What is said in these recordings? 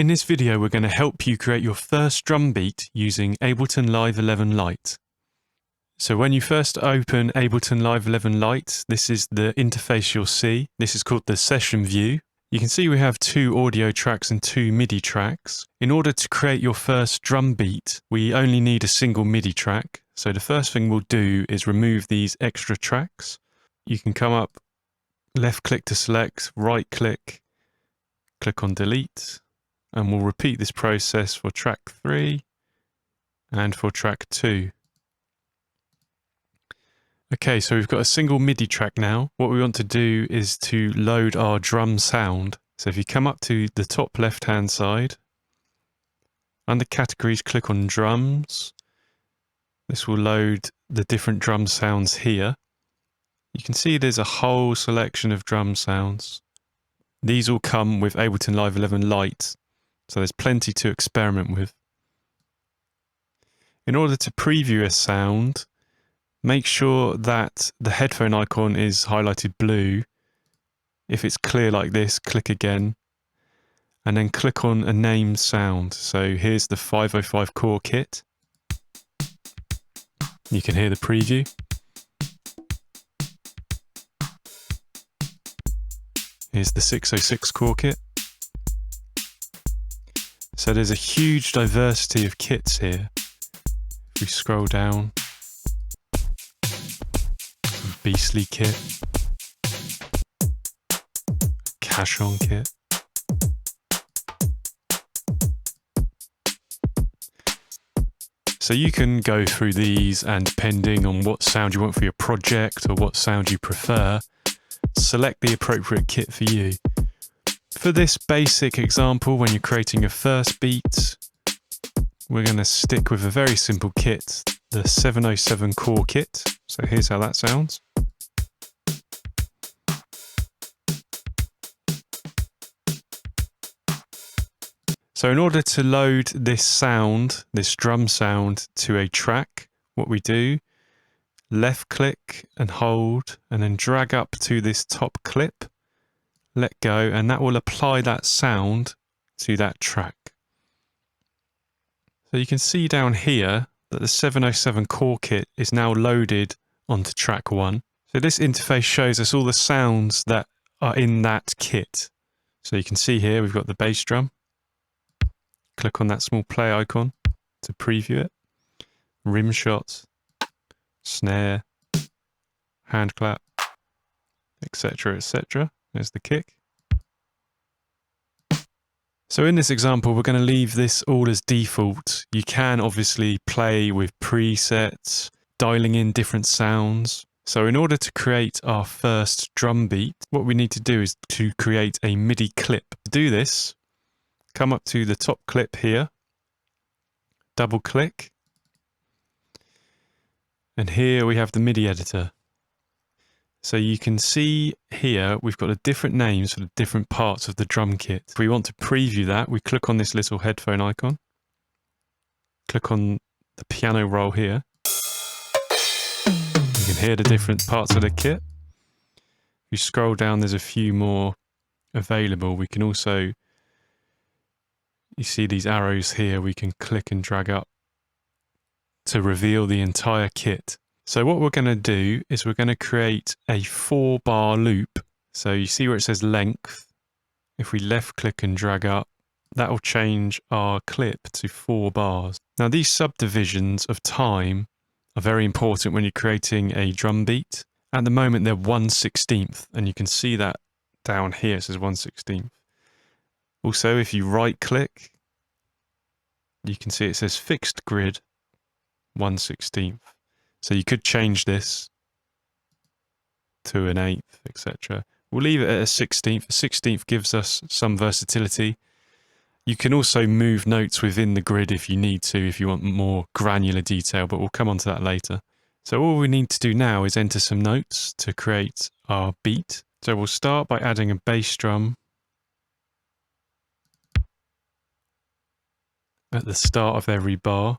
In this video, we're going to help you create your first drum beat using Ableton Live 11 Lite. So when you first open Ableton Live 11 Lite, this is the interface you'll see. This is called the session view. You can see we have 2 audio tracks and 2 MIDI tracks. In order to create your first drum beat, we only need a single MIDI track. So the first thing we'll do is remove these extra tracks. You can come up, left click to select, right click, click on delete. And we'll repeat this process for track 3 and for track 2. Okay, so we've got a single MIDI track now. What we want to do is to load our drum sound. So if you come up to the top left-hand side, under categories, click on drums. This will load the different drum sounds here. You can see there's a whole selection of drum sounds. These all come with Ableton Live 11 Lite. So there's plenty to experiment with. In order to preview a sound, make sure that the headphone icon is highlighted blue. If it's clear like this, click again. And then click on a named sound. So here's the 505 core kit. You can hear the preview. Here's the 606 core kit. So there's a huge diversity of kits here. If we scroll down, Beastly kit, Cash-on kit. So you can go through these, and depending on what sound you want for your project or what sound you prefer, select the appropriate kit for you. For this basic example, when you're creating your first beat, we're going to stick with a very simple kit, the 707 core kit. So here's how that sounds. So in order to load this sound, this drum sound, to a track, what we do, left click and hold, and then drag up to this top clip. Let go, and that will apply that sound to that track. So you can see down here that the 707 core kit is now loaded onto track 1. So this interface shows us all the sounds that are in that kit. So you can see here we've got the bass drum. Click on that small play icon to preview it. Rim shot, snare, hand clap, etc., etc. There's the kick. So in this example, we're going to leave this all as default. You can obviously play with presets, dialing in different sounds. So in order to create our first drum beat, what we need to do is to create a MIDI clip. To do this, come up to the top clip here, double click, and here we have the MIDI editor. So you can see here we've got the different names for the different parts of the drum kit. If we want to preview that, we click on this little headphone icon, click on the piano roll here. You can hear the different parts of the kit. If you scroll down, there's a few more available. We can also, you see these arrows here, we can click and drag up to reveal the entire kit. So what we're going to do is we're going to create a 4-bar loop. So you see where it says length. If we left click and drag up, that will change our clip to 4 bars. Now these subdivisions of time are very important when you're creating a drum beat. At the moment they're 1/16, and you can see that down here it says 1/16. Also, if you right click, you can see it says fixed grid 1/16. So you could change this to an 1/8, etc. We'll leave it at a 16th. A 16th gives us some versatility. You can also move notes within the grid if you need to, if you want more granular detail, but we'll come on to that later. So all we need to do now is enter some notes to create our beat. So we'll start by adding a bass drum at the start of every bar.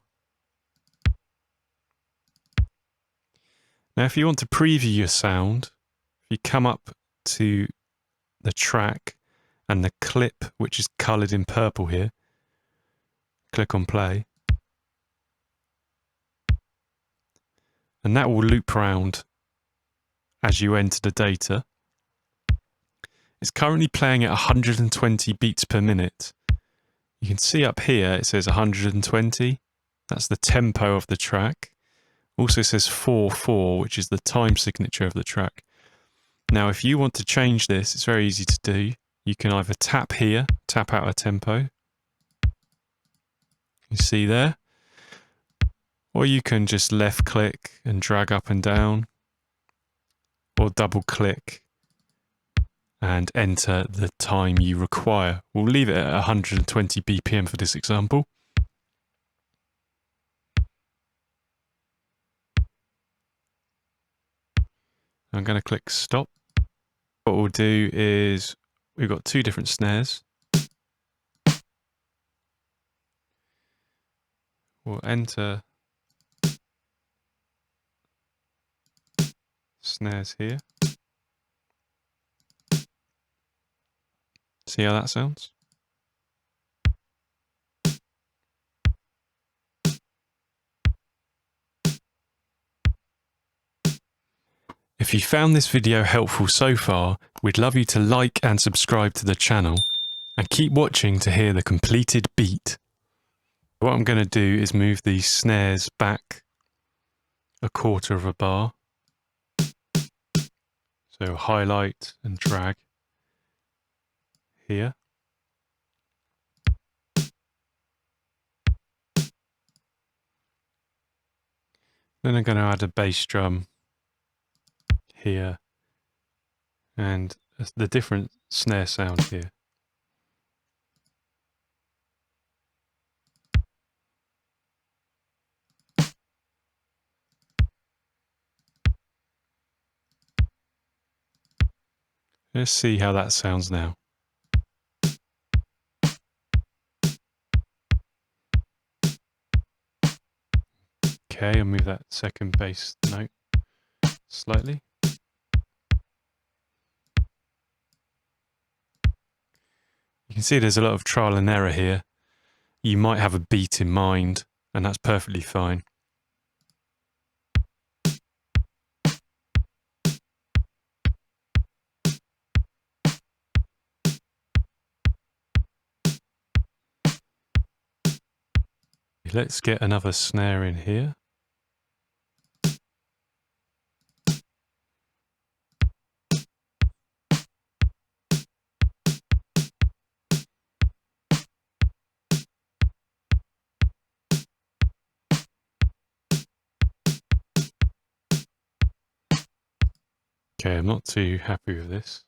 Now, if you want to preview your sound, if you come up to the track and the clip, which is coloured in purple here. Click on play. And that will loop round as you enter the data. It's currently playing at 120 beats per minute. You can see up here it says 120. That's the tempo of the track. Also says 4/4, which is the time signature of the track. Now, if you want to change this, it's very easy to do. You can either tap here, tap out a tempo. You see there? Or you can just left click and drag up and down, or double click and enter the time you require. We'll leave it at 120 BPM for this example. I'm going to click stop. What we'll do is, we've got two different snares. We'll enter snares here. See how that sounds? If you found this video helpful so far, we'd love you to like and subscribe to the channel, and keep watching to hear the completed beat. What I'm going to do is move these snares back 1/4 of a bar. So highlight and drag here. Then I'm going to add a bass drum here and the different snare sound here. Let's see how that sounds now. Okay, I'll move that second bass note slightly. You can see there's a lot of trial and error here. You might have a beat in mind, and that's perfectly fine. Let's get another snare in here. Okay, I'm not too happy with this.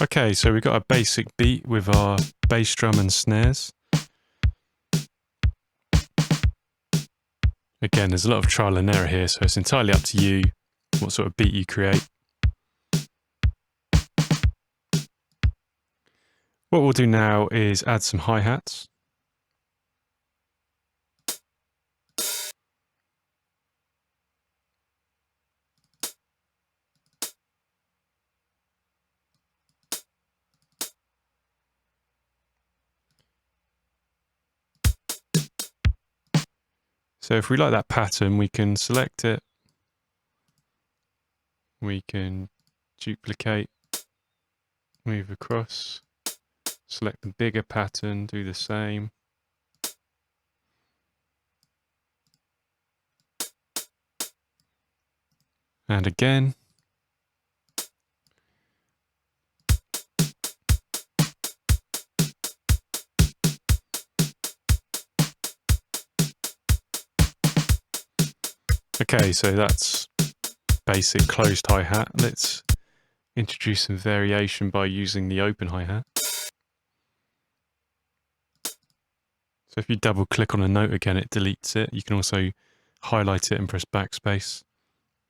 Okay, so we've got a basic beat with our bass drum and snares. Again, there's a lot of trial and error here, so it's entirely up to you what sort of beat you create. What we'll do now is add some hi-hats. So if we like that pattern, we can select it. We can duplicate Move across, select the bigger pattern, do the same. And again. Okay, so that's basic closed hi-hat. Let's introduce some variation by using the open hi-hat. So if you double click on a note again, it deletes it. You can also highlight it and press backspace.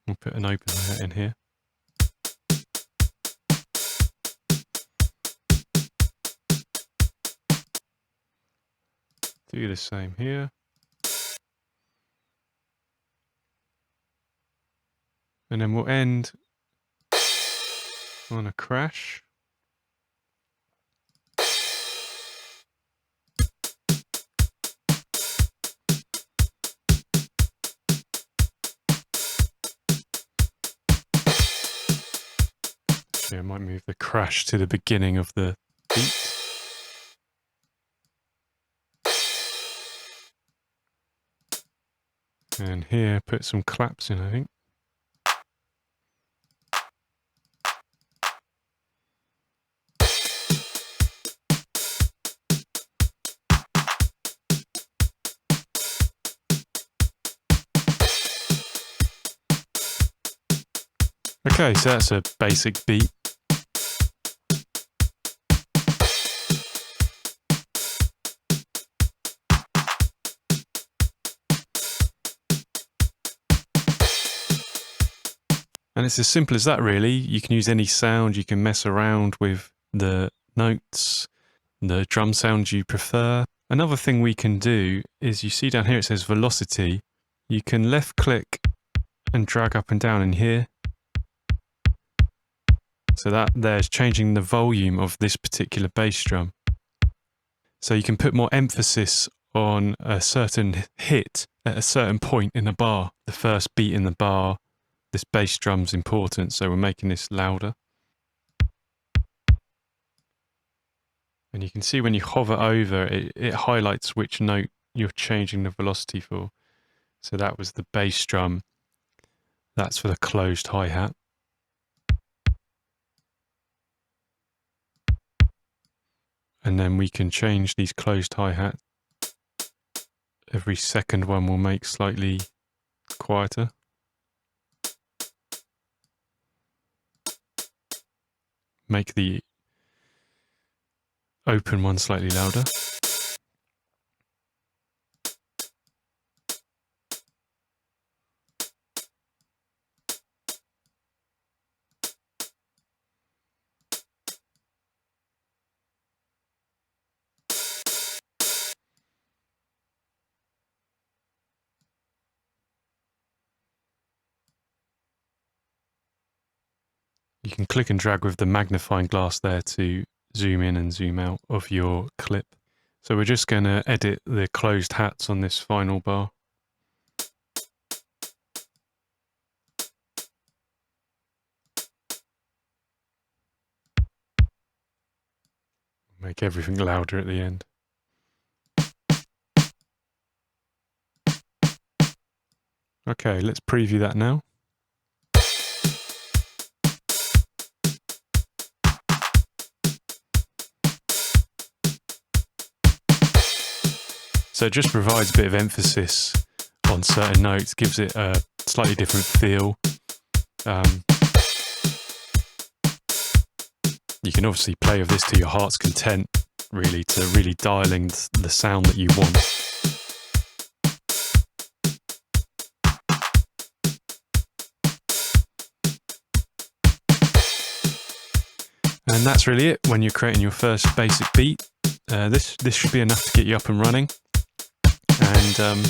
We'll put an open hi-hat in here. Do the same here. And then we'll end on a crash. Actually, I might move the crash to the beginning of the beat. And here, put some claps in, I think. Okay, so that's a basic beat. And it's as simple as that, really. You can use any sound, you can mess around with the notes, the drum sound you prefer. Another thing we can do is, you see down here it says velocity. You can left click and drag up and down in here. So that there's changing the volume of this particular bass drum. So you can put more emphasis on a certain hit at a certain point in the bar. The first beat in the bar, this bass drum's important, so we're making this louder. And you can see when you hover over it, it highlights which note you're changing the velocity for. So that was the bass drum. That's for the closed hi-hat. And then we can change these closed hi-hat. Every second one will make slightly quieter. Make the open one slightly louder. You can click and drag with the magnifying glass there to zoom in and zoom out of your clip. So we're just going to edit the closed hats on this final bar. Make everything louder at the end. Okay, let's preview that now. So it just provides a bit of emphasis on certain notes, gives it a slightly different feel. You can obviously play with this to your heart's content, really, to really dialing the sound that you want. And that's really it when you're creating your first basic beat. This should be enough to get you up and running. And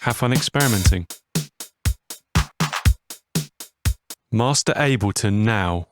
have fun experimenting. Master Ableton now.